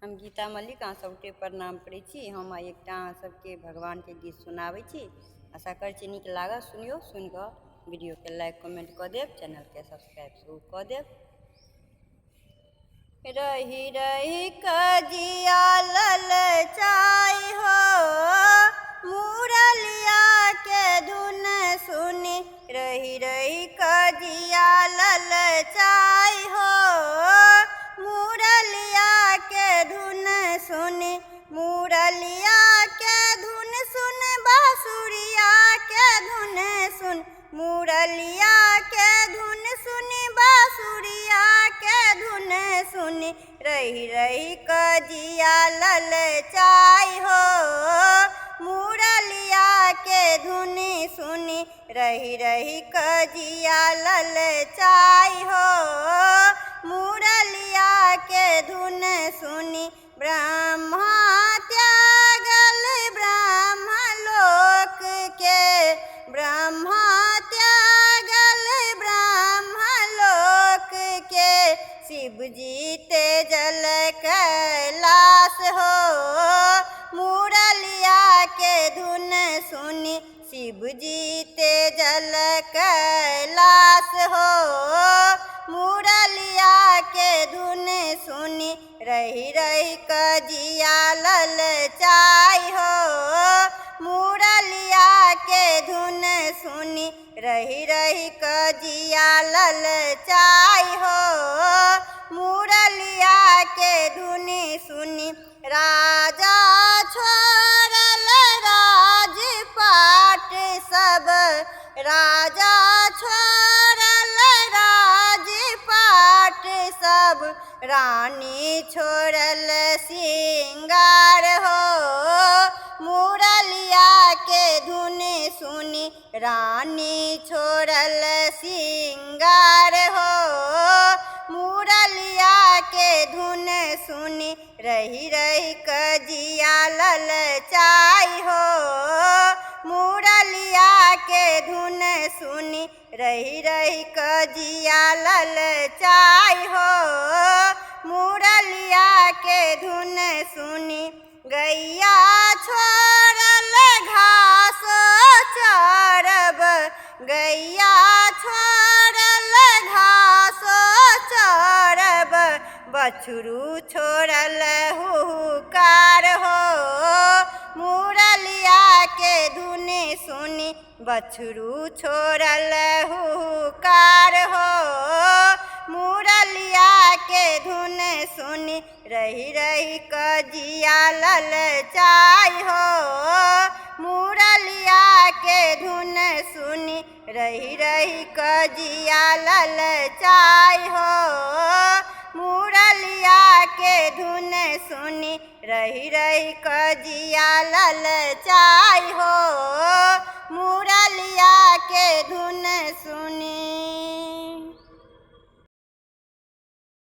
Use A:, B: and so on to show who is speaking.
A: हम गीता मलिक अहाँ सबके प्रणाम करै छी। हम एकटा अहाँ सबके भगवान के गीत सुनाबै छी। आशा करै छी नीक लागत, सुनियो। सुनि कऽ वीडियो के लाइक कमेंट कऽ देब, चैनल के सब्सक्राइब सेहो कऽ देब। रही रही कऽ जिया ललचाई हो, मुरलिया के धुन सुनी। रही रही कऽ जिया ललचाई हो, मुरलिया के धुन सुनी। मुरलिया के धुन सुन, बांसुरिया के धुन सुन। मुरलिया के धुन सुनी, बांसुरिया के धुन सुनी। रही रही कऽ जिया ललचाई हो, मुरलिया के धुन सुनी। रही रही कऽ जिया ललचाई हो, मुरलिया के धुन सुनी। ब्रह्मा त्यागल ब्रह्मलोक के, ब्रह्मा त्यागल ब्रह्मलोक के। शिव जी तेजल कैलाश हो, मुरलिया के धुन सुनी। शिव जी तेजल कैलाश हो, मुरलिया के धुन सुनी। रही रही कऽ जिया ललचाई हो, मुरलिया के धुन सुनी। रही रही कऽ जिया ललचाई हो, मुरलिया के धुन सुनी। राजा छोड़ल राजपाट सब, राजा छोड़ल राजपाट सब। रानी छोड़ल सिंगार हो, मुरलिया के धुन सुनी। रानी छोड़ल सिंगार हो, मुरलिया के धुन सुनी। रही रही कऽ जिया ललचाई हो, मुरलिया के धुन सुनी। रही रही कऽ जिया ललचाई हो, मुरलिया के धुन सुनी। गैया छोड़ल घास चरब, गैया छोड़ल घास चरब। बछरू छोड़ल हुहुकार हो, मुरलिया के धुन सुनी। बछरू छोड़ल हुहुकार हो, मुरलिया के धुन सुनी। रही रही कऽ जिया ललचाई हो, मुरलिया के धुन सुनी। रही रही कऽ जिया ललचाई हो, मुरलिया के धुन सुनी। रही रही कऽ जिया ललचाई हो।